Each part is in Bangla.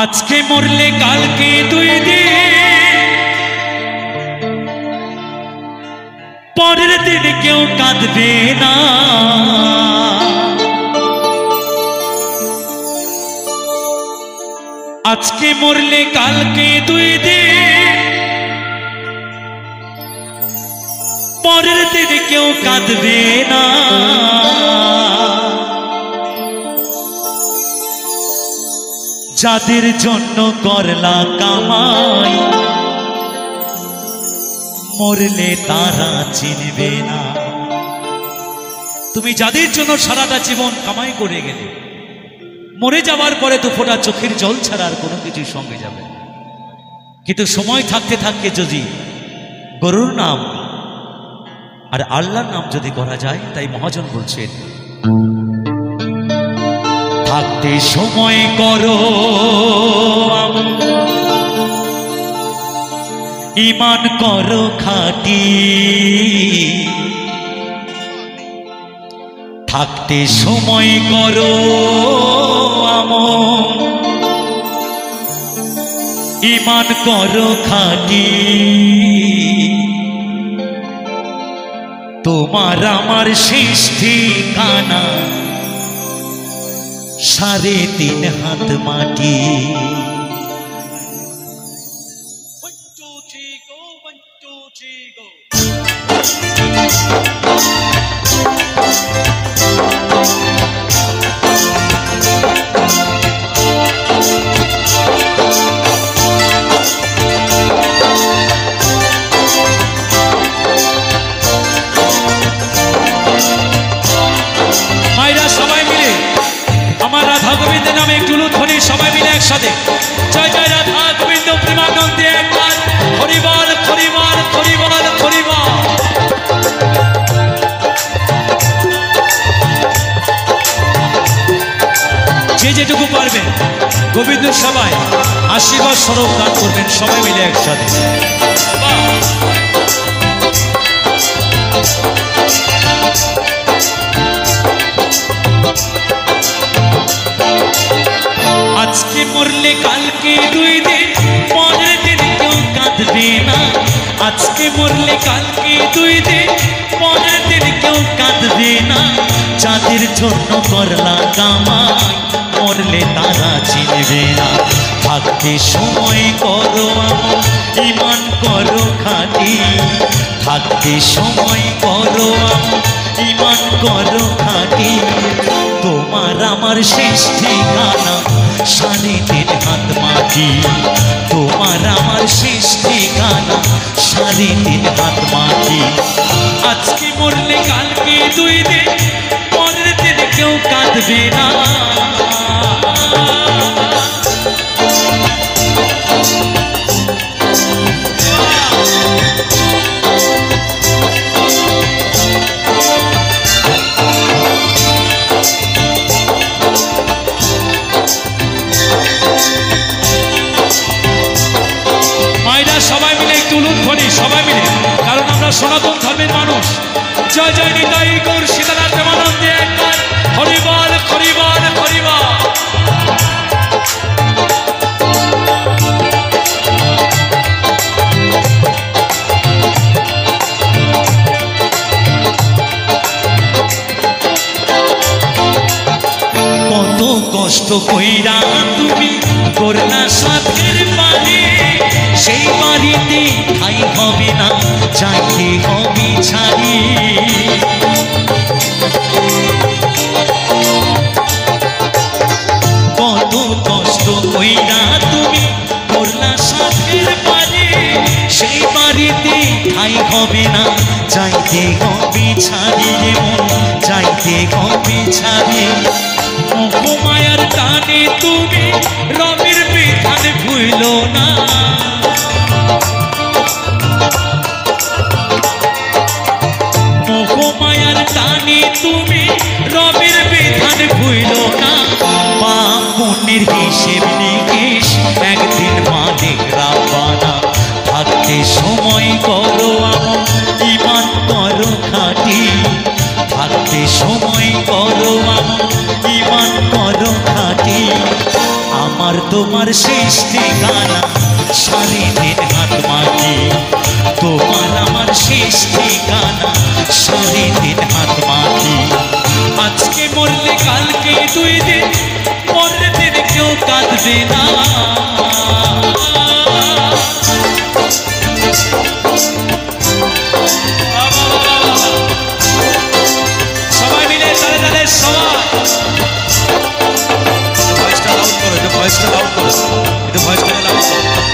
আজকে মরলে কালকে দুই দিন, পরের দিন কেউ কাঁদবে না। আজকে মরলে কালকে দুই দিন, পরের দিন কেউ কাঁদবে না। যাদের জন্য করলা কামাই, মরলে তারা চিনবে না। তুমি যাদের জন্য সারাটা জীবন কামাই করে গেলে, মরে যাওয়ার পরে তো ফোঁটা চোখের জল ছাড়া আর কোনো কিছুর সঙ্গে যাবে। কিন্তু সময় থাকতে থাকতে যদি গরুর নাম আর আল্লাহর নাম যদি করা যায়, তাই মহাজন বলছেন, থাকতে সময় করো ঈমান করো খাঁটি, থাকতে সময় করো আমল ঈমান করো খাঁটি। তোমার আমার শেষ ঠিকানা 3.5 হাত মাটি। মায়েরা সবাই মিলে আমার রাধা গোবিন্দের নামে একটু লুৎফনি সবাই মিলে একসাথে জয় জয় রাধা গোবিন্দ প্রেমানন্দে একবার হরিবল হরিবল হরিবল হরিবল। যে যেটুকু পারবেন গোবিন্দ সবাই আশীর্বাদ স্বরূপ দান করবেন সবাই মিলে একসাথে। আজকে মরলে কালকে দুই দিন, পরের দিন কেউ কাঁদবে না। আজকে মরলে কালকে দুই দিন, পরের দিন কেউ কাঁদবে না। যাদের জন্য করলা কামাই, মরলে তারা চিনবে না। থাকতে সময় করো আমল ঈমান করো খাঁটি, থাকতে সময় করো আমল ঈমান করো খাঁটি। তোমার আমার শেষ ঠিকানা 3.5 হাত মাটি। তোমার আমার শেষ ঠিকানা 3.5 হাত মাটি। আজকে মরলে কালকে দুই দিন, পরের দিন কেউ কাঁদবে না। সবাই মিলে একটু লুৎফনি সবাই মিলে, কারণ আমরা সনাতন ধর্মের মানুষ। জয় জয় নিতাই গৌর সীতানাথ প্রেমানন্দে একবার হরিবল হরিবল হরিবল। কত কষ্ট কইরা তুমি করলা সাথের পানে, সেই বাড়িতে ঠাই হবে না, চাইতে হবে ছাড়ি। কত কষ্ট কইরা তুমি করলা সাথের পানে, সেই বাড়িতে ঠাই হবে না, চাইতে হবে ছাড়ি। চাইতে হবে ছাড়ি। মায়ার টানে তুমি রবির বিধান ভুলো না। মায়ার টানে তুমি রবির বিধান ভুলো না। পাপ পুণ্যের হিসেব নিকেশ একদিন মালিক রাব্বানা। থাকতে সময় করো আমল ঈমান করো খাঁটি, থাকতে সময় করো আমল ঈমান করো খাঁটি। আমার তোমার শেষ ঠিকানা সাড়ে তিন হাত মাটি তোমার আমার শেষ ঠিকানা সাড়ে তিন হাত মাটি আজকে মরলে কালকে দুই দিন পরের দিন কেউ কাঁদবে না সবাই মিলে তালে তালে সবাই ভয়েসটা লাউড করো একটু ভয়েসটা লাউড করো একটু ভয়েসটা লাউড করো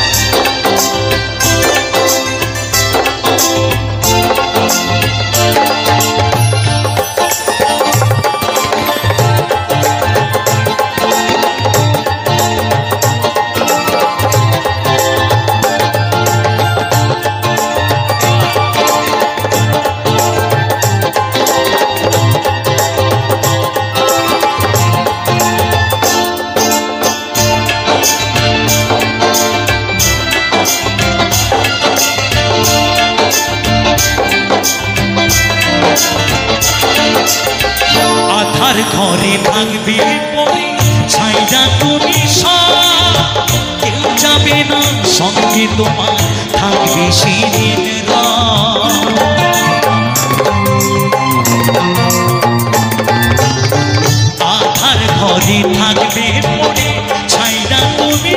ঘরে থাকবে পরে ছাইরা তুমি কেউ যাবে না সঙ্গে তোমার থাকবে সেদিন আধার ঘরে থাকবে পরে ছাইরা তুমি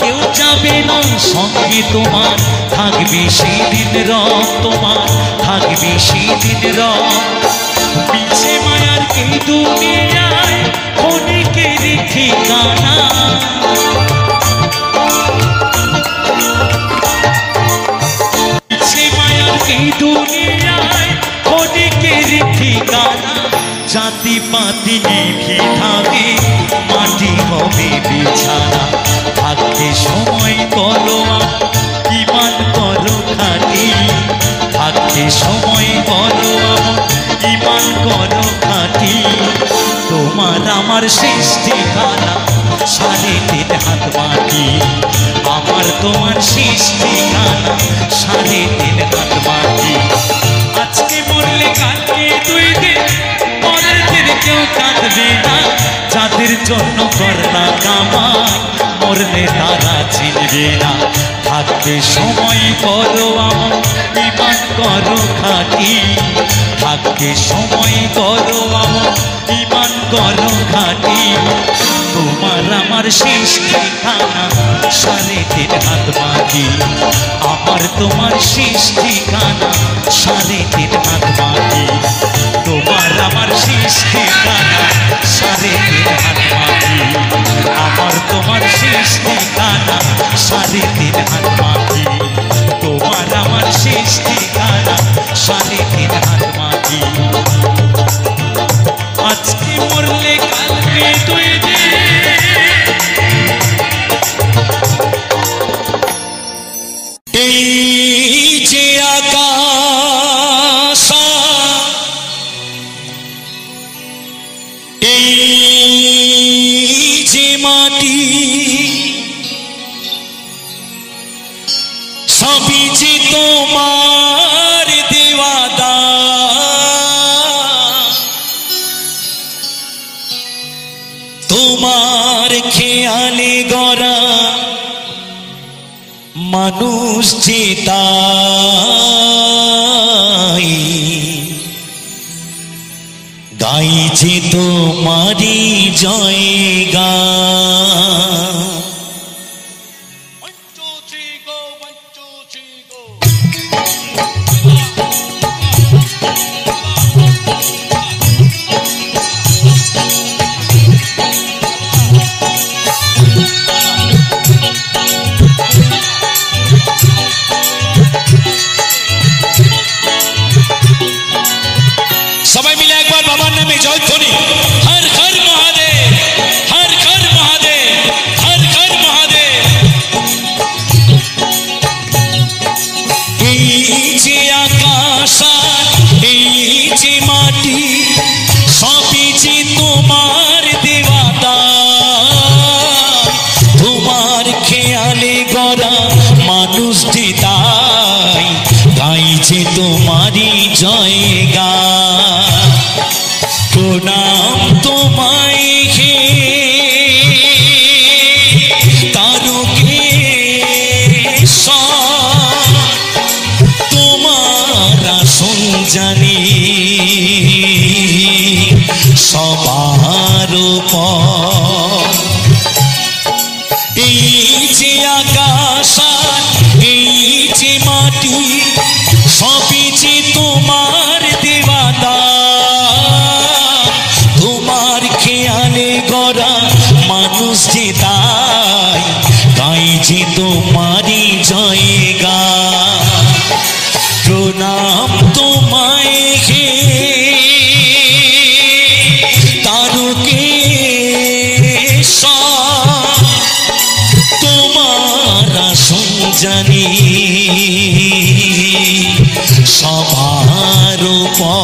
কেউ যাবে না সঙ্গে তোমার থাকবে সেদিন তোমার থাকবে সেদিন পিছে মায়ার কে দুনিয়ায় অনেকের ঠিকানা পিছে মায়ার কে দুনিয়ায় অনেকের ঠিকানা জাতি পাতি নিভে থাকে মাটি হবে বিছানা থাকতে সময় করো ইমান করো খাটি থাকতে সময় করো ইমান করো খাটি তোমার আমার শেষ ঠিকানা সাড়ে তিন হাত মাটি আমার তোমার শেষ ঠিকানা সাড়ে তিন হাত মাটি আজকে মরলে কালকে দুই দিন পরের দিন কেউ কাঁদবে না যাদের জন্য করলা কামাই মরলে তারা চিনবে না থাকতে সময় করো আমার ইমান করো খাটি থাকতে সময় করো আমার ইমান করো খাটি তোমার আমার শেষ ঠিকানা সাড়ে তিন হাত মাটি আমার তোমার শেষ ঠিকানা সাড়ে তিন হাত মাটি তোমার আমার শেষ ঠিকানা সাড়ে তিন হাত মাটি আমার তোমার শেষ ঠিকানা সাড়ে তিন হাত মাটি তোমার আমার শেষ ঠিকানা সাড়ে তিন হাত মাটি আজকে মরলে কালকে দুই দিন এই যে আকাশ এই যে মাটি সবই যে তোমার দেওয়া দান তোমার খেয়ালে গড়া মানুষ যে তাই গাইছে তোমারি জয় গান সবাই মিলে একবার বাবার নামে জয় ধ্বনি হর হর মহাদেব হর হর মহাদেব হর হর মহাদেব এই যে আকাশ এই যে মাটি সবই যে তোমার দেওয়া দান তোমার খেয়ালে গড়া মানুষ যে তাই গাইছে তোমারি জয় গান প্রণাম তোমায় হে তোমারি জয়গা প্রণাম তোমায় হে তারকেশ্বর তোমার আসন জানি সবার উপর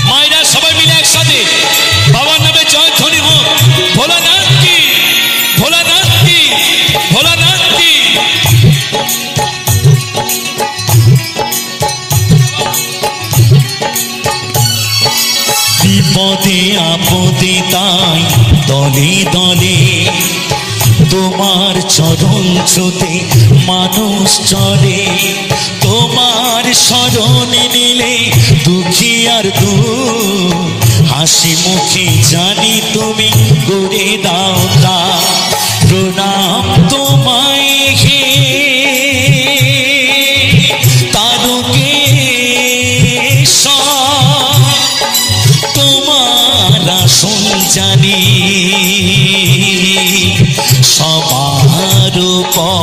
মায়েরা সবাই মিলে একসাথে বাবার নামে জয় ধ্বনি হোক। ভোলানাথ কি, ভোলানাথ কি, ভোলানাথ কি। বিপদে আপদে তাই দলে দলে তোমার চরণ ছুতে মানুষ চলে তোমার শরণে নিলে দুঃখী আর হাসি মুখে জানি তুমি করে দাও তা প্রণাম তোমায় হে তারকেশ্বর তোমার আসন জানি সবার উপর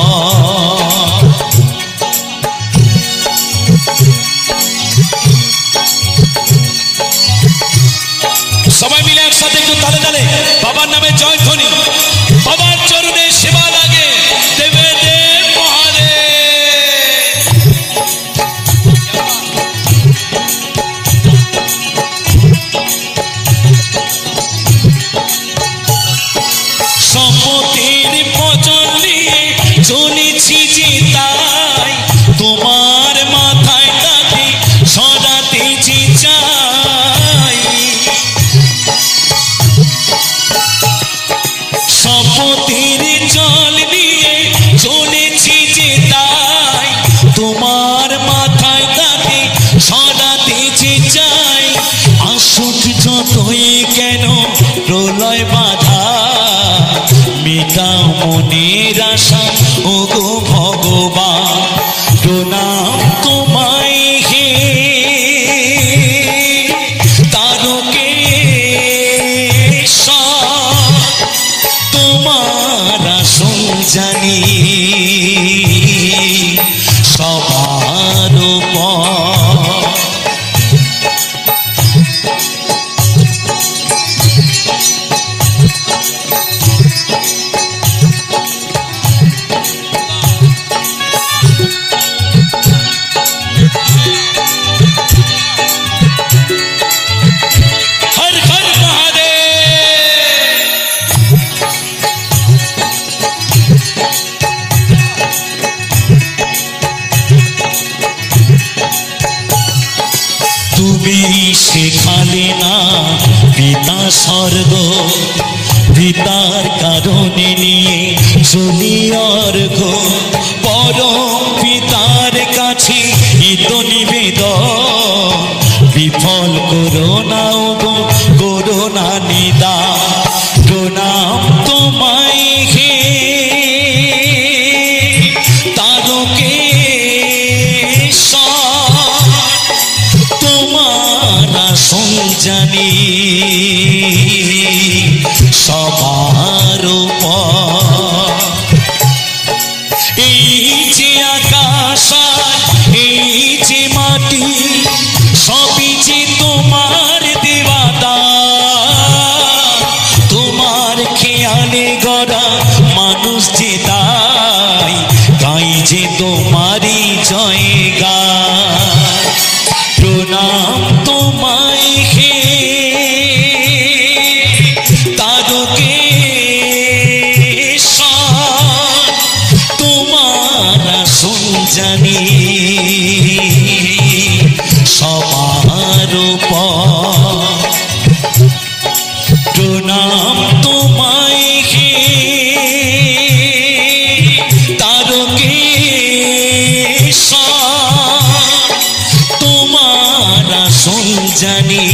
সবাই মিলে একসাথে একটু তালে তালে বাবার নামে জয় ধ্বনি। বাবার চরণে সেবা লাগে দেবে দেব মহাদেব। সম্পত্তির বচন নিয়ে চলেছি যে তাই তোমার মাথায় তাকে সরাতে যে চাই সম্পত্তির জল নিয়ে চলেছি যে তাই তোমার মাথায় তাকে সরাতে যে চাই আসুক যতই কেন প্রলয় বাধা মেটাও মনের আশা ও গো ভগবান প্রণাম তোমায় হে তারকেশ্বর তোমার আসন জানি সবার উপর हर हर महादेव। তুমি শেখালে না পিতা স্বর্গ পিতার কারণে নিয়ে চলি অর্ঘ পরম পিতার কাছে ইত নিবেদন বিফল করোনা গো করোনা নিদা প্রণাম তোমায় হে তারকেশ্বর তোমার আসন জানি সবার উপর এই যে আকাশ এই যে মাটি সবই যে তোমার দেওয়াতা তোমার খেয়ালে গড়া মানুষ যে তাই গাই যে তোমারই জয়গা প্রণাম তোমায় হে তারকেশ্বর তোমার আসন জানি সবার উপর প্রণাম তোমায় হে তারকেশ্বর তোমার আসন জানি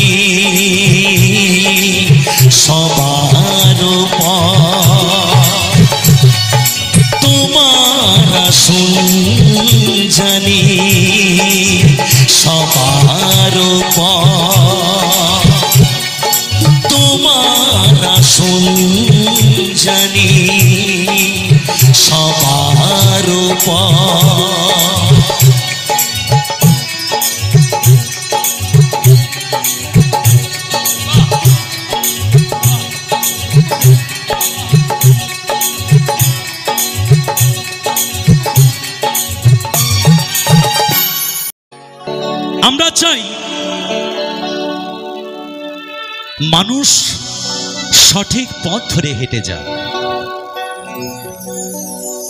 সবার উপর তোমার তার উপর। আমরা চাই মানুষ সঠিক পথ ধরে হেঁটে যাক।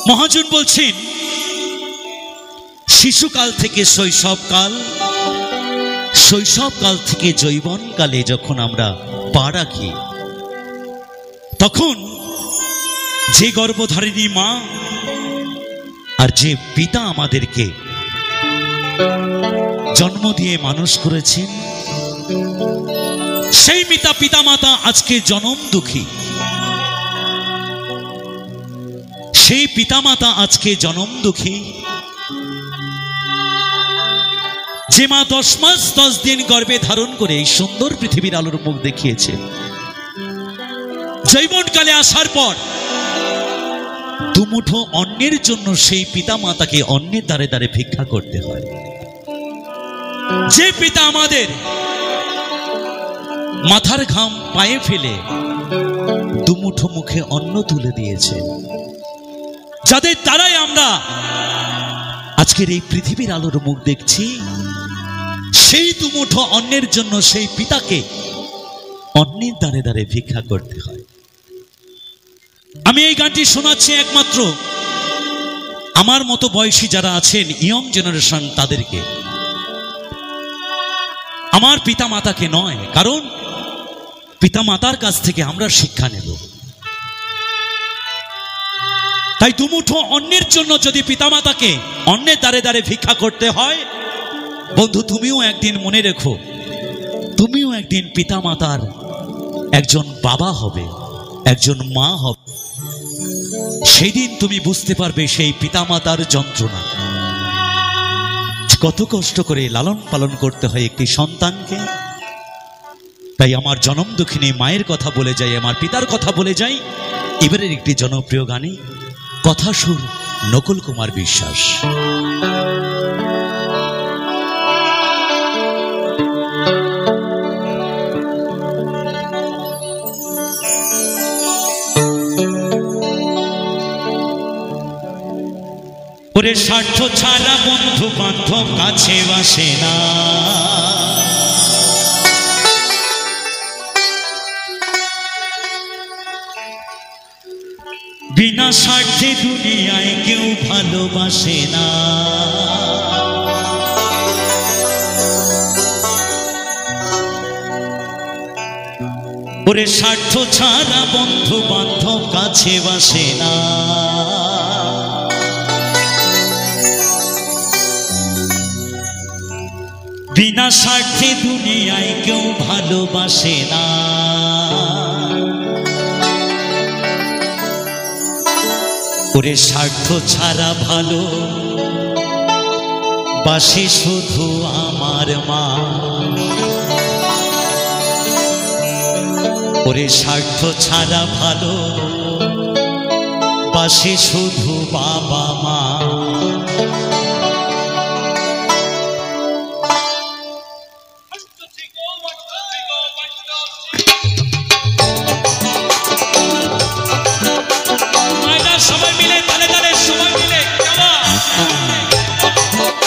মহাজন বলছেন শিশুকাল থেকে শৈশবকাল, শৈশবকাল থেকে যৌবনকালে যখন আমরা পা রাখি, তখন যে গর্ভধারিণী মা আর যে পিতা আমাদেরকে জন্ম দিয়ে মানুষ করেছেন, সেই পিতা মাতা আজকে জনম দুঃখী। সেই পিতামাতা আজকে জনম দুঃখী। যে মা 10 মাস 10 দিন গর্ভে ধারণ করে এই সুন্দর পৃথিবীর আলোর মুখ দেখিয়েছে, যৌবনকালে আসার পর দুমুঠো অন্যের জন্য সেই পিতা মাতাকে অন্যের দ্বারে দ্বারে ভিক্ষা করতে হয়। যে পিতা আমাদের মাথার ঘাম পায়ে ফেলে দুমুঠো মুখে অন্ন তুলে দিয়েছে, যাদের দ্বারাই আমরা আজকের এই পৃথিবীর আলোর মুখ দেখছি, সেই দুমুঠো অন্যের জন্য সেই পিতাকে অন্যের দ্বারে দ্বারে ভিক্ষা করতে হয়। আমি এই গানটি শোনাচ্ছি একমাত্র আমার মতো বয়সী যারা আছেন, ইয়ং জেনারেশন, তাদেরকে, আমার পিতা মাতাকে নয়। কারণ পিতা মাতার কাছ থেকে আমরা শিক্ষা নেব। তাই দুমুঠো অন্যের জন্য যদি পিতামাতাকে অন্যের দ্বারে দ্বারে ভিক্ষা করতে হয়, বন্ধু তুমিও একদিন মনে রেখো, তুমিও একদিন পিতামাতার একজন বাবা হবে, একজন মা হবে। সেই দিন তুমি বুঝতে পারবে সেই পিতামাতার যন্ত্রণা, কত কষ্ট করে লালন পালন করতে হয় একটি সন্তানকে। তাই আমার জনম দুঃখিনী মায়ের কথা বলে যাই, আমার পিতার কথা বলে যাই এবারের একটি জনপ্রিয় গানে। কথা সুর নকুল কুমার বিশ্বাস। ওরে স্বার্থ ছাড়া বন্ধু বান্ধব কাছে বাসে না, বিনা স্বার্থে দুনিয়ায় কেউ ভালোবাসে না। ওরে স্বার্থ ছাড়া বন্ধু বান্ধব কাছে বাসে না, বিনা স্বার্থে দুনিয়ায় কেউ ভালোবাসে না। ওরে স্বার্থ ছাড়া ভালো বাসে শুধু আমার মা, ওরে স্বার্থ ছাড়া ভালো বাসে শুধু বাবা মা। সবাই মিলে তালে তালে সবাই মিলে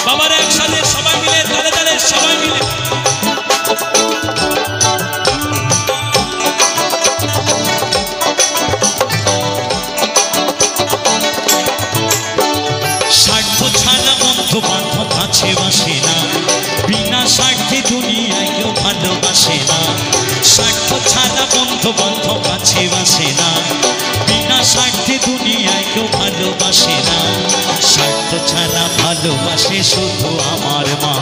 বাবার একসাথে সবাই মিলে তালে তালে সবাই মিলে। স্বার্থ ছাড়া বন্ধু বান্ধব কাছে বাসে না, বিনা স্বার্থে দুনিয়ায় কেউ ভালোবাসে না। স্বার্থ ছাড়া বন্ধু বান্ধব কাছে বাসে না, বিনা স্বার্থে দুনিয়ায় কেউ ভালোবাসে না। স্বার্থ ছাড়া ভালোবাসে শুধু আমার মা,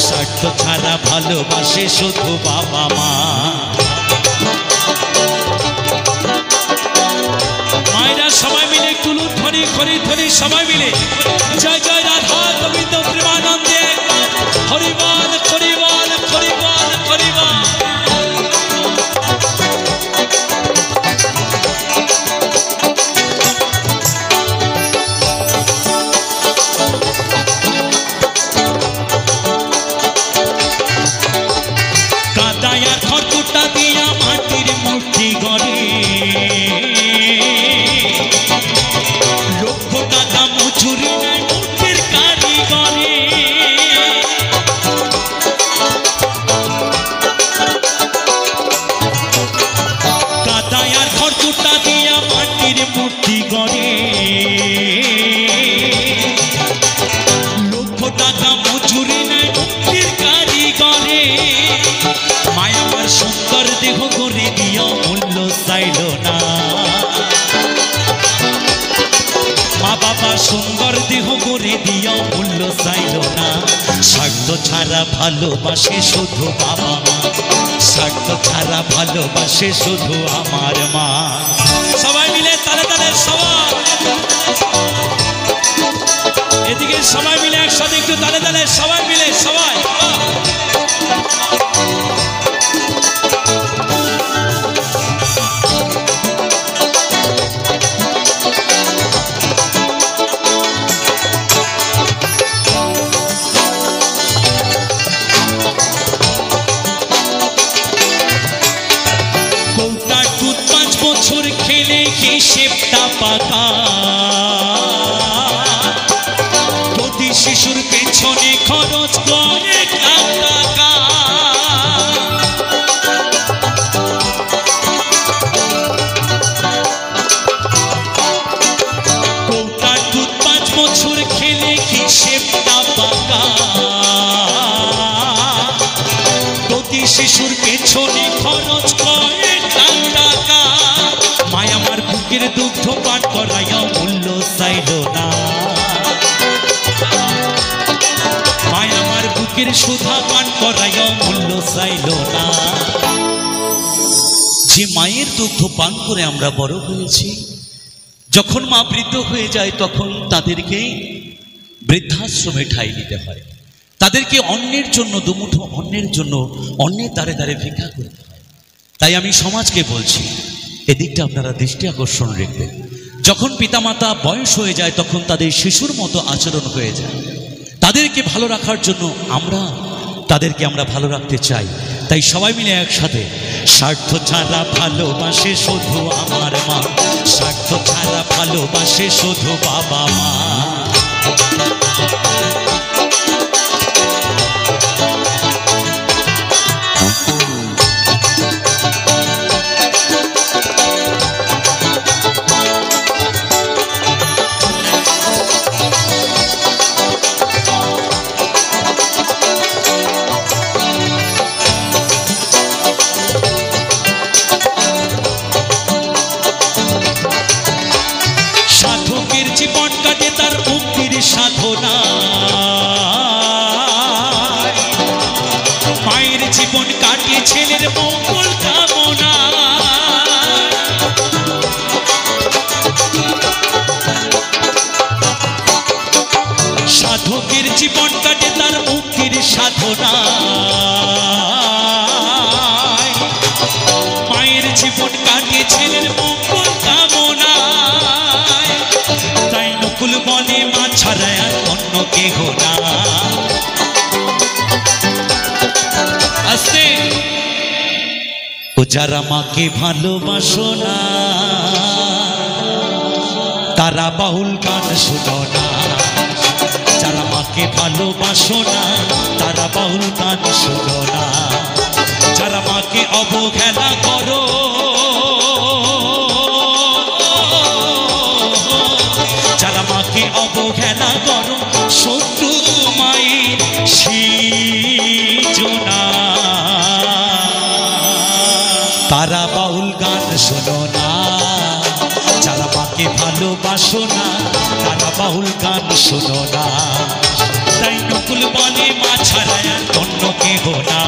স্বার্থ ছাড়া ভালোবাসে শুধু বাবা মা। মায়েরা সবাই মিলে তুলু ধরি খরি ধরি সবাই মিলে জয় জয় রাধা গোবিন্দ প্রেমানন্দে হরিবল হরিবল হরিবল হরিবল। দিয়াও মূল্য চাইল না। স্বার্থ ছাড়া ভালোবাসে শুধু বাবা মা, স্বার্থ ছাড়া ভালোবাসে শুধু আমার মা। সবাই মিলে তালে তালে সবাই এদিকে সবাই মিলে একসাথে একটু তালে তালে সবাই মিলে সবাই। কৌটার দুধ 5 বছর খেলে হিসেবটা পাকা, প্রতি শিশুর পেছনে খরচ করে 1 লাখ টাকা। কৌটার দুধ 5 বছর খেলে হিসেবটা পাকা, প্রতি শিশুর পেছনে খরচ করে 1 লাখ টাকা। মায় আমার বুকের দুগ্ধ পান করাইয়া মূল্য চাইল না, মায় আমার বুকের সুধা পান করাইয়া মূল্য চাইল না। যে মায়ের দুগ্ধ পান করে আমরা বড় হয়েছি, যখন মা বৃদ্ধ হয়ে যায় তখন তাদেরকে বৃদ্ধাশ্রমে ঠাঁই দিতে হয়, তাদেরকে অন্যের জন্য দুমুঠো অন্যের জন্য অন্যের দ্বারে দ্বারে ভিক্ষা করতে হয়। তাই আমি সমাজকে বলছি এদিকটা আপনারা দৃষ্টি আকর্ষণ রাখবেন। যখন পিতামাতা বয়স হয়ে যায় তখন তাদের শিশুর মতো আচরণ হয়ে যায়, তাদেরকে ভালো রাখার জন্য তাদেরকে আমরা ভালো রাখতে চাই। তাই সবাই মিলে একসাথে স্বার্থ ছাড়া ভালোবাসে শুধু আমার মা, স্বার্থ ছাড়া ভালোবাসে শুধু বাবা মা। সাধকের জীবন কাটে তার মুক্তির সাধনা, মায়ের জীবন কাটে ছেলের মঙ্গল কামনা। সাধকের জীবন কাটে তার মুক্তির সাধনা, মায়ের জীবন কাটে ছেলের মঙ্গল কামনা। তাই নকুল বলে মা ছাড়া আর অন্য কেহ না। আস্তে ও যারা মাকে ভালোবাসো না তারা বাউল গান শোনো না, যারা মাকে ভালোবাসো না তারা বাউল গান শোনো না। যারা মাকে অবহেলা করো, যারা মাকে অবহেলা করো শত্রু মায়ের সৃজনা, তারা বাউল গান শোনো না। যারা মাকে ভালোবাসো না তারা বাউল গান শোনো না। তাই নকুল বলে মা ছাড়া আর অন্য কেহ না,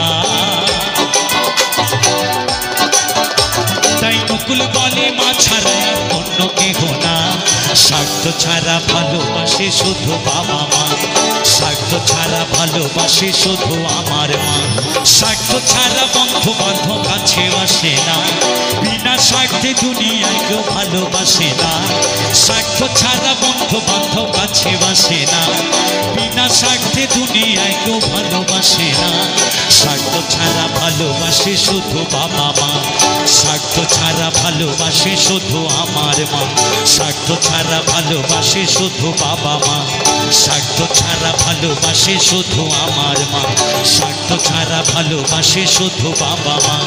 তাই নকুল বলে মা ছাড়া আর অন্য কেহ না। স্বার্থ ছাড়া ভালোবাসে শুধু বাবা মা, স্বার্থ ছাড়া ভালোবাসে শুধু আমার মা। স্বার্থ ছাড়া বন্ধু বান্ধব কাছে আসে না, বিনা স্বার্থে দুনিয়ায় কেউ ভালোবাসে না। স্বার্থ ছাড়া বন্ধু বান্ধব কাছে আসে না, বিনা স্বার্থে দুনিয়ায় কেউ ভালোবাসে না। স্বার্থ ছাড়া ভালোবাসে শুধু বাবা মা, স্বার্থ ছাড়া ভালোবাসে শুধু আমার মা। স্বার্থ ছাড়া ভালোবাসে শুধু বাবা মা, স্বার্থ ছাড়া ভালোবাসে শুধু আমার মা। স্বার্থ ছাড়া ভালোবাসে শুধু বাবা মা,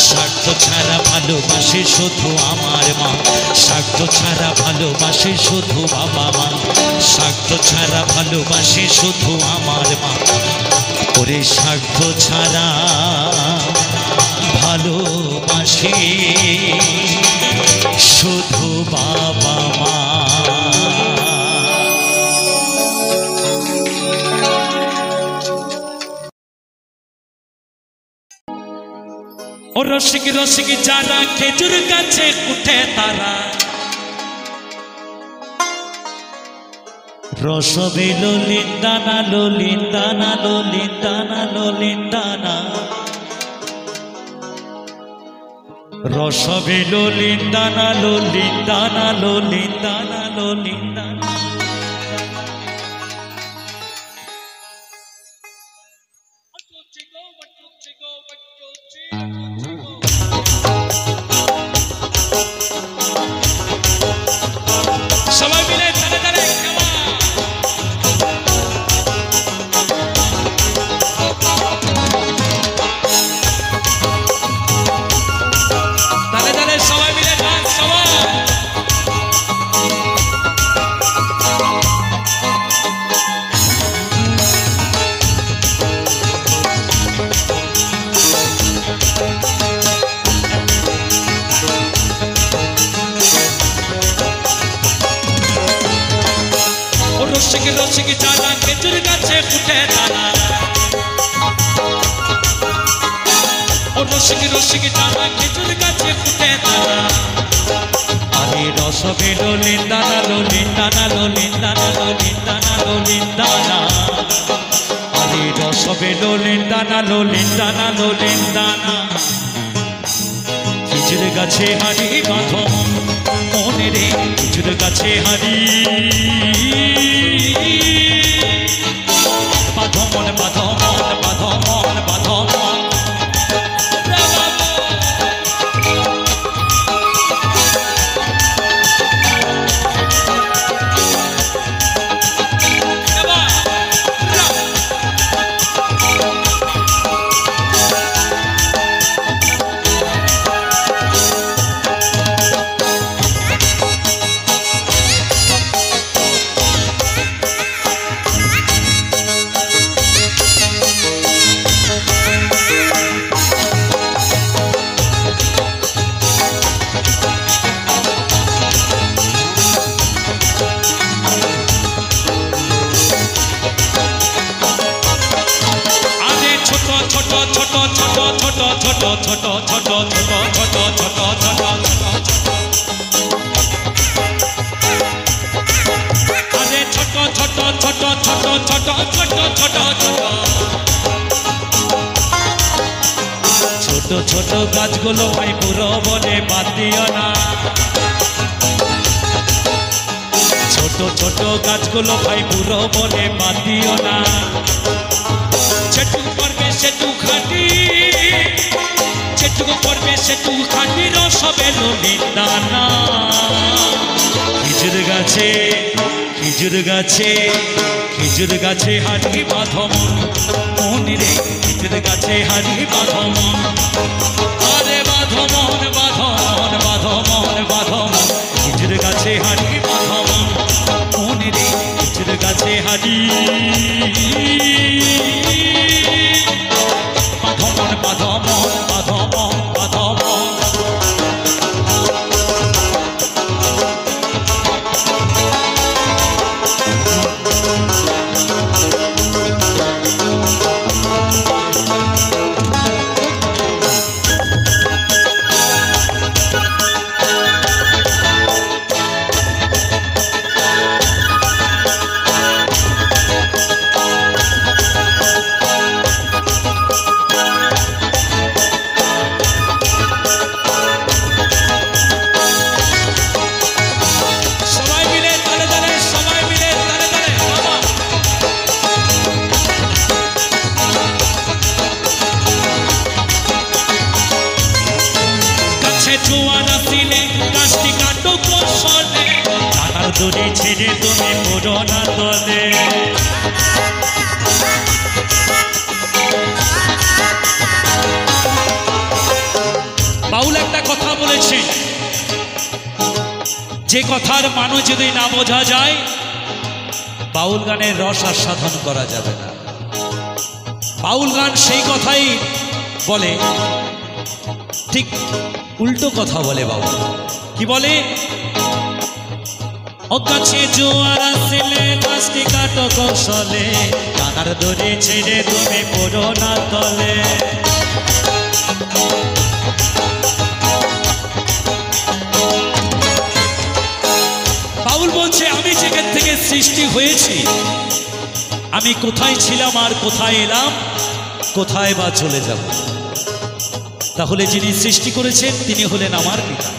স্বার্থ ছাড়া ভালোবাসে শুধু আমার মা। স্বার্থ ছাড়া ভালোবাসে শুধু বাবা মা, স্বার্থ ছাড়া ভালোবাসে শুধু আমার মা। ওরে স্বার্থ ছাড়া ভালোবাসে শুধু বাবা মা। ও রসিক রসিক যারা খেজুর গাছে উঠে তারা রসবে ললিন্দানা ললিন্দানা ললিন্দানা ললিন্দানা রসবে ললিন্দানা ললিন্দানা ললিন্দানা ললিন্দানা সবাই মিলে তালে তালে তালে তালে সবাই মিলে ডান্স সবাই রসিক রসিক যারা খেজুর গাছে উঠে তারা ও রসিক রসিক যারা খেজুর গাছে উঠে তারা আরে রসবে ললিন্দানা ললিন্দানা ললিন্দানা ললিন্দানা ললিন্দানা আরে রসবে ললিন্দানা ললিন্দানা ললিন্দানা খেজুর গাছে হারি বাঁধো মনে রে খেজুর গাছে হারি বাঁধো মন বাঁধো মন বাঁধো মন বাঁধো মন ছোট ছোট গাছগুলো ভাই পুরো বলে বাদ দিও না ছোট ছোট গাছগুলো ভাই পুরো বলে বাদ দিও না যেটুকু করবে সেটু খাটি যেটুকু করবে সেটু খাটি রসবে ললিন্দানা খেজুর গাছে খেজুর গাছে খেজুর গাছে হারি বাঁধো মন মনে রে খেজুর গাছে হারি বাঁধো মন আরে বাঁধো মন বাঁধো মন বাঁধো মন বাঁধো মন খেজুর গাছে হারি বাঁধো মন মনে রে খেজুর গাছে হারি বাঁধো মন বাঁধো মন বাঁধো মন বাঁধো মন দড়ি ছেড়ে তুমি পড়ো না তলে বাউল একটা কথা বলেছে যে কথার মানে যদি না বোঝা যায় বাউল গানের রস আস্বাদন করা যাবে না বাউল গান সেই কথাই বলে ঠিক উল্টো কথা বলে বাউল কি বলে ও কাছে জোয়ার আসলে গাছটি কাটো কৌশলে কানার দড়ি ছেড়ে তুমি পড়ো না তলে বাউল বলছে আমি যেখান থেকে সৃষ্টি হয়েছি, আমি কোথায় ছিলাম আর কোথায় এলাম, কোথায় বা চলে যাব। তাহলে যিনি সৃষ্টি করেছেন তিনি হলেন আমার পিতা।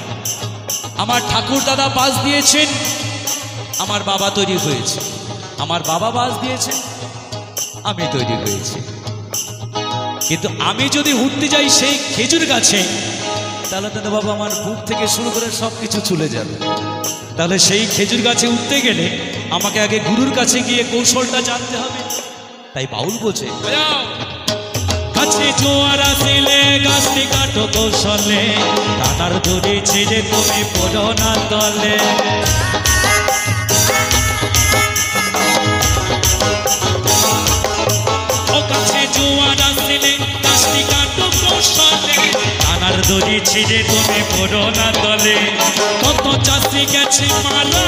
আমার ঠাকুর দাদা বাস দিয়েছেন, আমার বাবা তৈরি হয়েছে। আমার বাবা বাস দিয়েছেন, আমি তৈরি হয়েছি। কিন্তু আমি যদি উঠতে যাই সেই খেজুর গাছে, তাহলে দাদা বাবা আমার বুক থেকে শুরু করে সব কিছু চলে যাবে। তাহলে সেই খেজুর গাছে উঠতে গেলে আমাকে আগে গুরুর কাছে গিয়ে কৌশলটা জানতে হবে। তাই বাউল বলছে, গাছে জোয়ার আসিলে গাছটি কাটো কৌশলে, টানার দড়ি ছিঁড়ে তুমি পড়ো না তলে। ও গাছে জোয়ার আসিলে গাছটি কাটো কৌশলে, টানার দড়ি ছিঁড়ে তুমি পড়ো না তলে। কত চাষি গেছে মারা,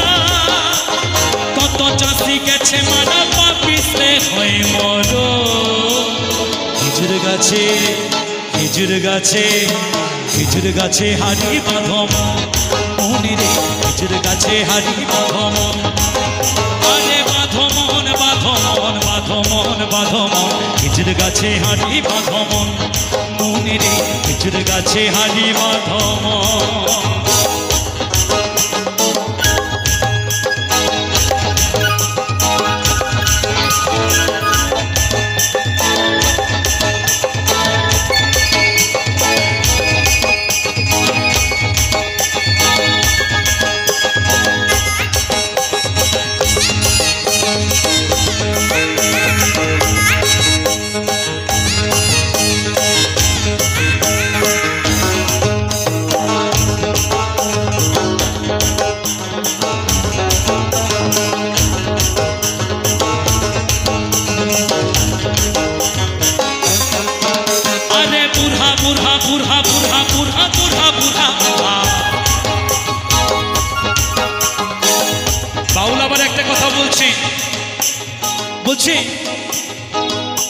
কত চাষি গেছে মারা, পাপিসে হয়ে মরো। খেজুর গাছে, খেজুর গাছে, খেজুর গাছে হারি বাঁধম মনিরে, খেজুর গাছে হারি বাঁধম। আরে বাঁধমন বাঁধমন বাঁধমন বাঁধমন, খেজুর গাছে হারি বাঁধমন মনিরে, খেজুর গাছে হারি বাঁধমন। বাউল আবার একটা কথা বলছে, বলছে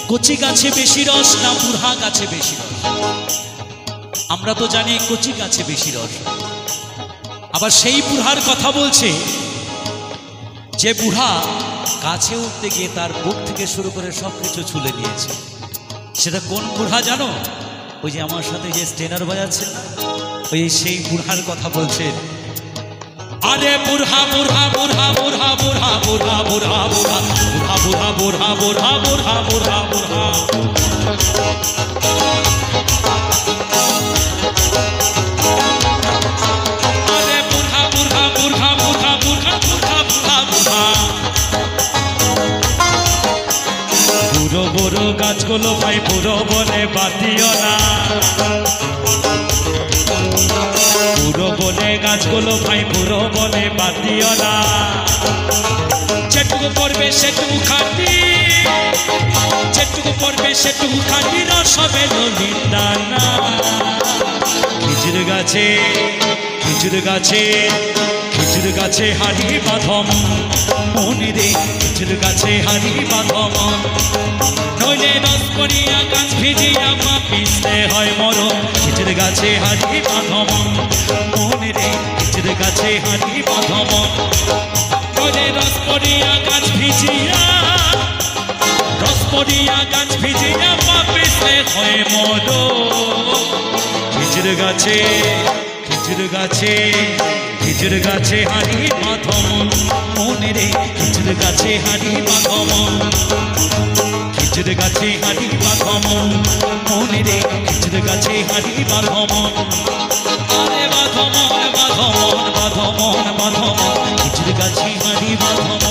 কচি গাছে বেশি রস না বুড়া গাছে বেশি রস। আমরা তো জানি কচি গাছে বেশি রস। আবার সেই বুড়ার কথা বলছে যে বুড়া গাছে উঠতে গিয়ে তার বুক থেকে শুরু করে সবকিছু ছুলে নিয়েছে। সেটা কোন বুড়া জানো? ওই যে আমার সাথে যে স্টেনার বাজাচ্ছে, ওই সেই বুড়ার কথা বলছে। আরে বুড়া বুড়া বুড়া বুড়া বুড়া বুড়া বুড়া বুড়া বুড়া বুড়া বুড়া বুড়া বুড়া বুড়া বুড়া। আরে বুড়া বুড়া বুড়া বুড়া বুড়া বুড়া বুড়া বুড়া। বুড়ো বুড়ো গাছগুলো ভাই বুড়ো বলে বাতিও না, বুড়ো বলে গাছগুলো ভাই বুড়ো বলে বাতিও না। যেটুকু পড়বে সেটুকু খাটি, যেটুকু পড়বে সেটুকু খাটি, রস হবে নদীর দানা। খেজুর গাছে, খেজুর গাছে, খেজুর গাছে হারি বাঁধম মনিরে, খেজুর গাছে হারি বাঁধম। নইলে রস করিয়া গাছ ভিজিয়া পিছলে হয় মরণ। খেজুর গাছে হারি বাঁধম মনিরে, খেজুর গাছে হারি বাঁধম। নইলে রস করিয়া গাছ ভিজিয়া, রস করিয়া গাছ ভিজিয়া পিছলে হয় মরণ। খেজুর গাছে, খেজুর গাছে, খেজুর গাছে হারি বাঁধম মনিরে, খেজুর গাছে হারি বাঁধম। খেজুর গাছে হারি বাঁধম মনিরে, খেজুর গাছে হারি বাঁধম। আরে বাঁধমন বাঁধমন বাঁধমন বাঁধমন, খেজুর গাছে হারি বাঁধম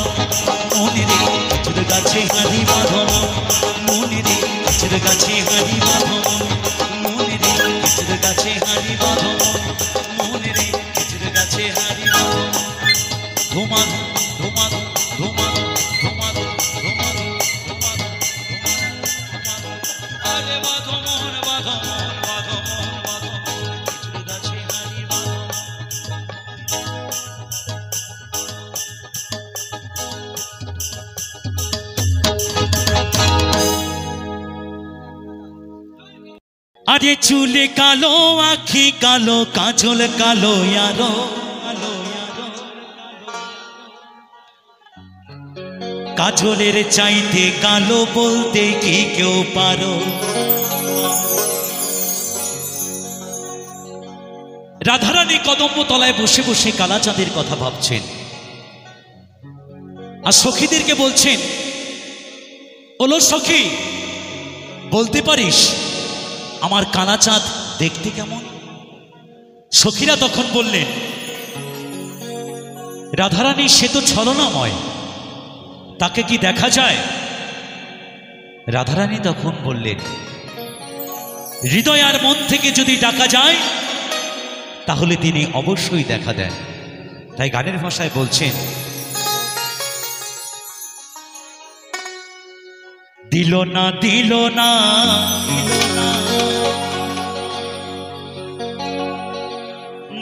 মনিরে, খেজুর গাছে হারি বাঁধম মনিরে, খেজুর গাছে হারি বাঁধম মনিরে, খেজুর গাছে হারি বাঁধম মনিরে, খেজুর গাছে হারি বাঁধম। ধুমান ধুমান ধুমান ধুমান ধুমান ধুমান। আরে বাঁধমন বাঁধমন বাঁধমন বাঁধমন, খেজুর গাছে হারি বাঁধমন। আরে চুলে কালো আখি কালো কাজল কালো ইয়ারো কাজলের চাইতে কালো বলতে কি কেউ পারো রাধারানী কদম্ব তলায় বসে বসে কালাচাঁদের কথা ভাবছেন আর সখীদেরকে বলছেন ওলো সখী বলতে পারিস আমার কালাচাঁদ দেখতে কেমন সখীরা তখন বললেন রাধারানী সে তো ছলনাময় তাকে কি দেখা যায় রাধারানী তখন বললেন হৃদয় আর মন থেকে যদি ডাকা যায় তাহলে তিনি অবশ্যই দেখা দেন তাই গানের ভাষায় বলছেন দিল না দিল না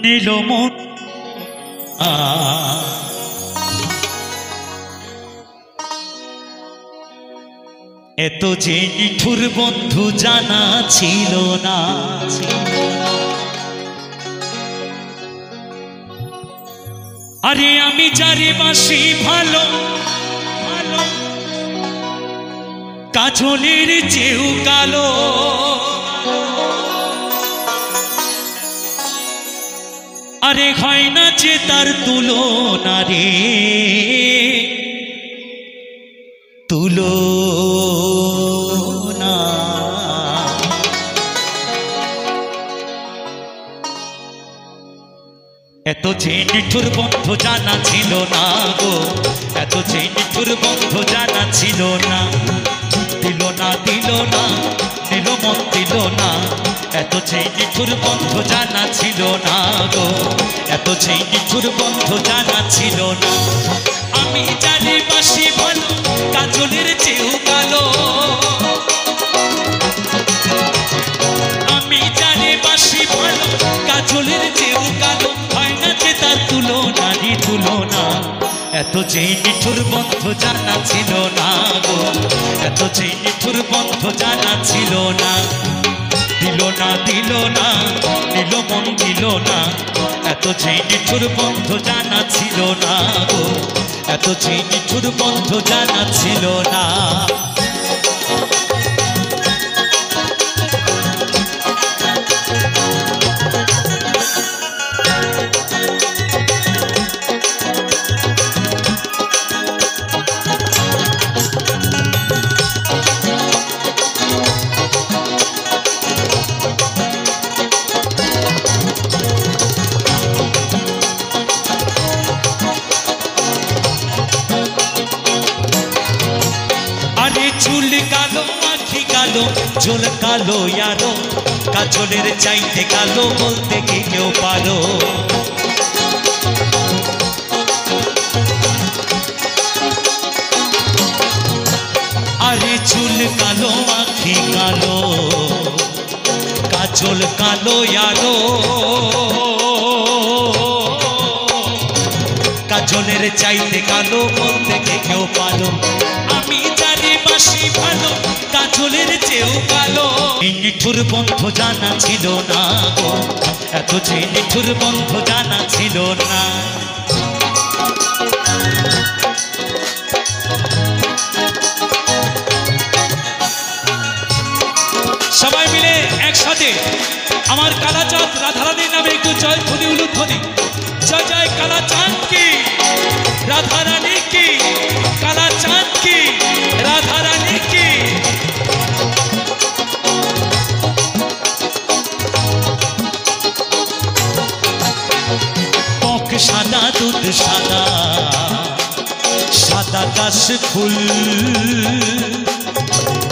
নীল মন এত যে নিঠুর বন্ধু জানা ছিল না আরে আমি যারে বাসি ভালো ভালো কাজলের চেয়েও কালো আরে হয় না যে তার তুলনা রে তুলনা এত যে নিঠুর বন্ধু জানা ছিল না গো এত যে নিঠুর বন্ধু জানা ছিল না দিল না দিল না দিল মন দিল না এত যে নিঠুর বন্ধু জানা ছিল না গো এত যে নিঠুর বন্ধু জানা ছিল না আমি জানি বাসি ভালো কাজলের চেয়েও কালো আমি জানি বাসি ভালো কাজলের চেয়েও কালো হয় না যে তার তুলনা নি তুলনা এত যে নিঠুর বন্ধু জানা ছিল না গো এত যে নিঠুর বন্ধু জানা ছিল না দিল না দিল না দিল মন দিল না এত যে নিঠুর বন্ধু জানা ছিল না গো এত যে নিঠুর বন্ধু জানা ছিল না চুল কালো আখি কালো চুল কালো ইয়ারো কাজলের চাইতে কালো বলতে কি কেউ পারো আরে চুল কালো আখি কালো কাজল কালো ইয়ারো কাজলের চাইতে কালো বলতে কি কেউ পারো আমি জানি বাসি ভালো কাজলের চেয়েও কালো এই নিঠুর বন্ধু জানা ছিল না গো এত যে নিঠুর বন্ধু জানা ছিল না সবাই মিলে একসাথে আমার কালাচাঁদ রাধারানীর নামে একটু জয়ধ্বনি উলুধ্বনি জয় জয় কালাচাঁদ কি রাধারানী কি কালাচাঁদ কি রাধারানী কি পক সাদা দুধ সাদা সাদা কাশ ফুল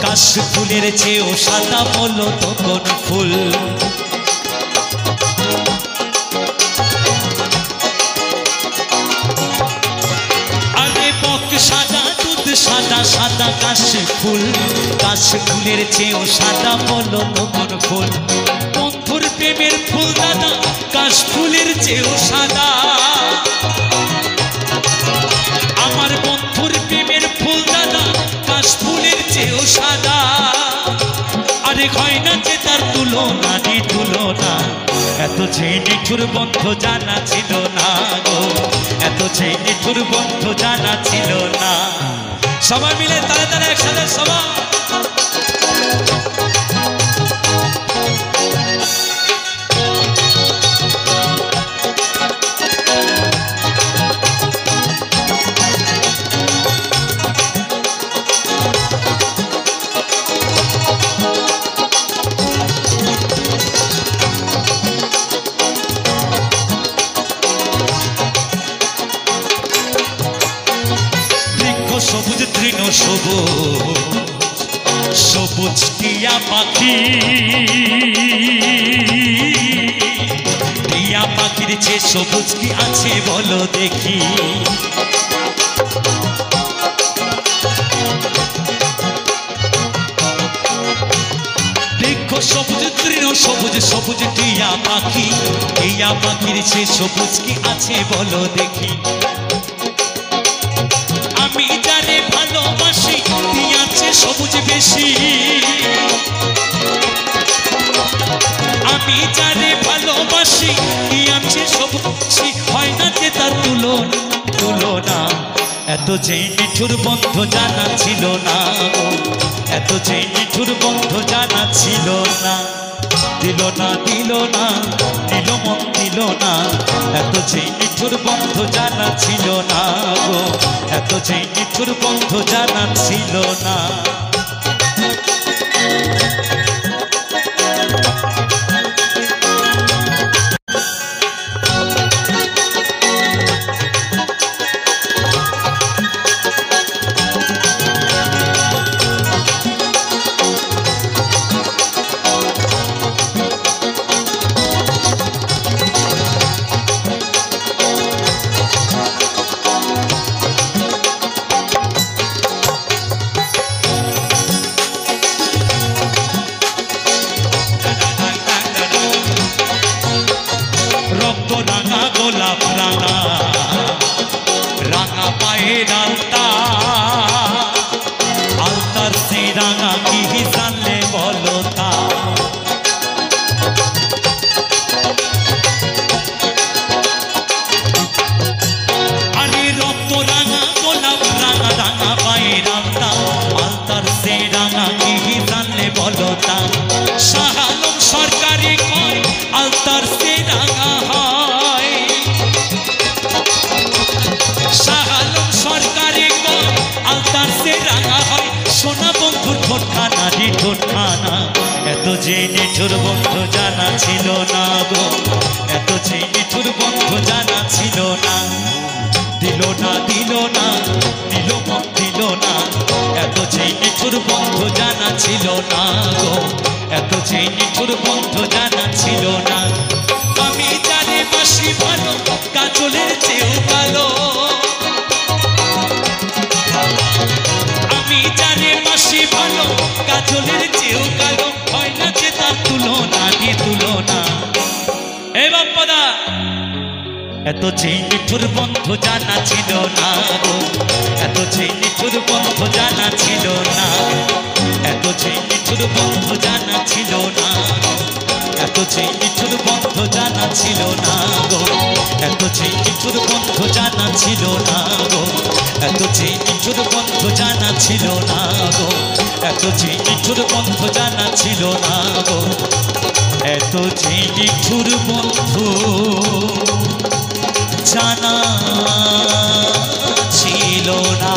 কাশ ফুলের চেয়েও সাদা বলো তখন ফুল সাদা দুধ সাদা সাদা কাশ ফুলের চেয়েও সাদা বলো তখন ফুল বন্ধুর প্রেমের ফুল দাদা কাশ ফুলের চেয়েও সাদা আমার বন্ধুর প্রেমের ফুল দাদা কাশ ফুলের চেয়েও সাদা আরে হয় না যে তার তুলনা তুলনারই তুলনা। এত যে নিঠুর বন্ধু জানা ছিল না গো, এত যে নিঠুর বন্ধু জানা ছিল না। সবাই মিলে তালে তালে একসাথে সবাই সবুজ তৃণ সবুজ সবুজ টিয়া পাখি, টিয়া পাখির যে সবুজ কি আছে বলো দেখি। দেখো সবুজ তৃণ সবুজ সবুজ টিয়া পাখি, টিয়া পাখির যে সবুজ কি আছে বলো দেখি। আমি যারে ভালোবাসি দিয়াছে সবুজ বেশি, আমি যারে ভালোবাসি দিয়াছে সবুজ, হয় না যে তার তুলনা। এত যে নিঠুর বন্ধু জানা ছিল না গো, এত যে নিঠুর বন্ধু জানা ছিল না। দিল না দিল না দিল মন দিল না, এত যে নিঠুর বন্ধু জানা ছিল না গো, এত যে নিঠুর বন্ধু জানা ছিল না। গোলাপ রাঙা রাঙা পায়ের আলতা, আলতার সে রাঙা কি জানলে বলো তা। আরে রক্ত রাঙা গোলাপ রাঙা রাঙা পায়ের আলতা, আলতার সে রাঙা কি জানলে বলো তা। শাহ আলম সরকারি কয় আলতার সে রাঙা হয়, শাহ আলম সরকারি কয় আলতার সে রাঙা হয়। সোনা বন্ধুর ঠোঁটখানা রে ঠোঁটখানা, এত যে নিঠুর বন্ধু জানা ছিল না গো, এত যে নিঠুর বন্ধু জানা ছিল না। দিল না দিল না দিল মন দিল না, এত যে নিঠুর বন্ধু জানা ছিল না গো, এত যে নিঠুর বন্ধু জানা ছিল না। আমি জানি বাসি ভালো কাজলের চেয়েও ভালো, আমি জানি বাসি ভালো কাজলের চেয়েও কালো, হয় না যে তার তুলনা দিয়ে তুলনা। এ বাপ্পাদা এত যে নিঠুর বন্ধু জানা ছিল না গো, এত যে নিঠুর বন্ধু জানা ছিল না, এত যে নিঠুর বন্ধু জানা ছিল না, এত যে নিঠুর বন্ধু জানা ছিল না গো, এত যে নিঠুর বন্ধু জানা ছিল না গো, এত যে নিঠুর বন্ধু জানা ছিল না গো, এত যে নিঠুর বন্ধু জানা ছিল না গো, এত যে নিঠুর বন্ধু জানা ছিল না।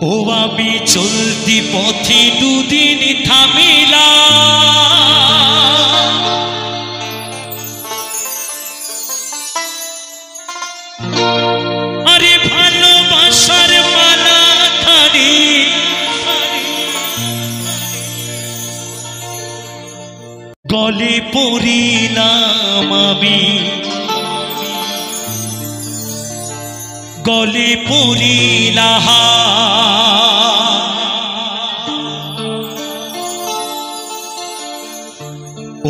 ও আমি চলতি পথে দুদিন থামিলা, আরে ভালোবাসার মালা খানি গলে পড়িলাম আমি, গলে পড়িলাম।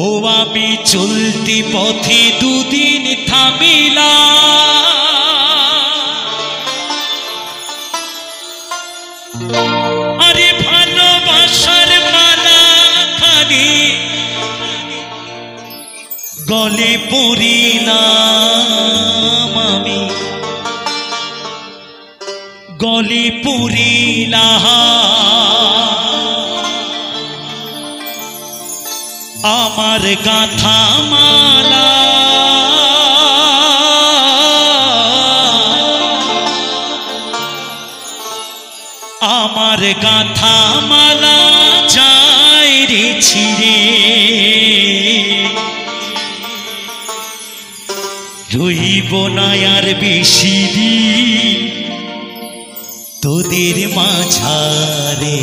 ও আমি চলতি পথে দুদিন থামিলাম, আরে ভালোবাসার মালা খানি গলে পরিলাম আমি, গলে পরিলাম আমার গাথা মালা, আমার গাথা মালা যায় রে ছিঁড়ে, রইব না আর বেশি দিন তোদের মাঝারে।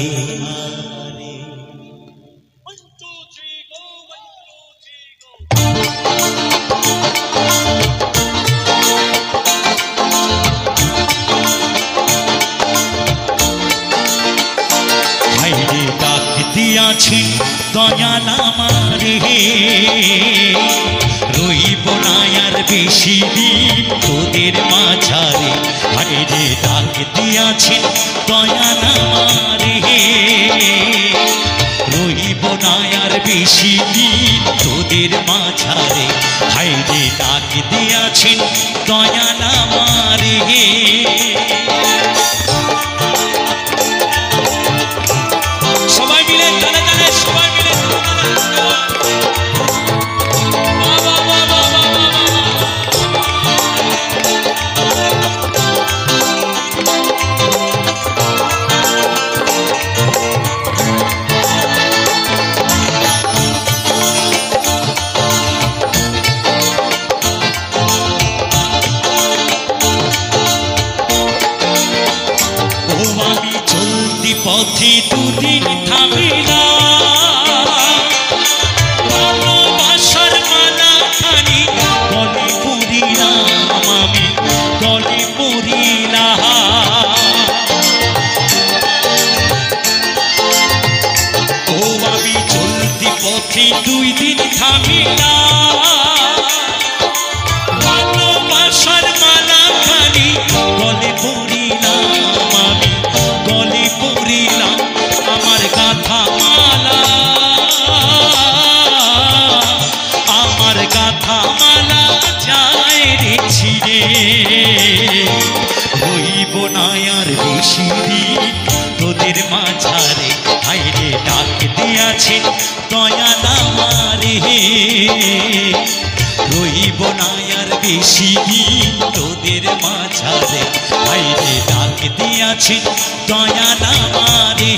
হাইরে ডাক দিয়াছি দয়াল আমারে, রইব না আর বেশি দিন তোদের মাঝারে। হাইরে ডাক দিয়াছি দয়াল আমারে, রইব না আর বেশি দিন তোদের মাঝারে। হাইরে ডাক দিয়াছি দয়াল আমারে। সবাই মিলে তালে তালে, সবাই মিলে পথে দুদিন থামিলাম, ভালোবাসার মালা খানি গলে পরিলাম আমি, গলে পরিলাম। ও আমি চলতি পথে 2 দিন থামিলাম, ভালোবাসার মালা খানি গলে পরিলাম আমি, গলে পরিলাম আমার গাথা মালা, আমার গাথা মালা যায় রে ছিঁড়ে, রইব না আর বেশি দিন তোদের মাঝারে। হাইরে ডাক দিয়াছেন দয়াল আমারে, রইব না আর বেশি দিন তোদের মাঝারে। হাইরে ডাক দিয়াছেন দয়াল আমারে।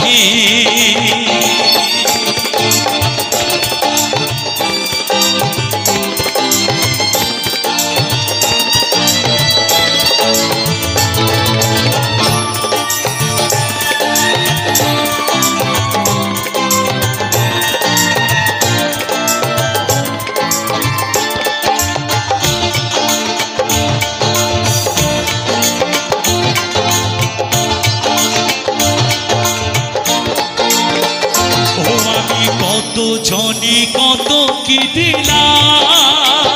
জনে কত কি দিলাম,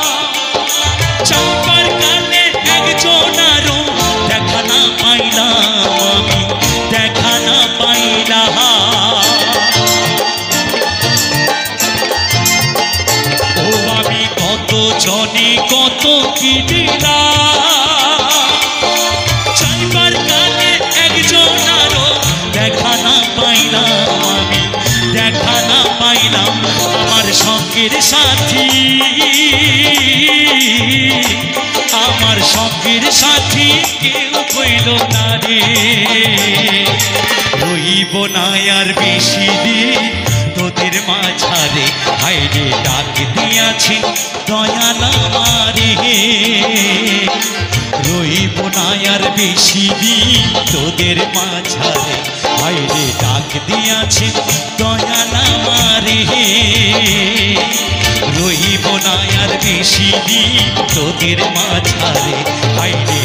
চাপার কালে একজনারও দেখা না পাইলাম আমি, দেখা না পাইলাম। ও আমি কত জনে কত কি দিলাম, চাপার কালে একজনারও দেখা না পাইলাম আমি, দেখা না পাইলাম। আমার সঙ্গের সাথী, আমার সঙ্গের সাথী কেউ হইল না রে, রইব না আর বেশি দিন তোদের মাঝারে। হাইরে ডাক দিয়াছি দয়াল আমারে, রইব না আর বেশি দিন তোদের মাঝারে। হাইরে ডাক দিয়াছি দয়াল আমারে, রইব না আর বেশি দিন তোদের মাঝারে। হাইরে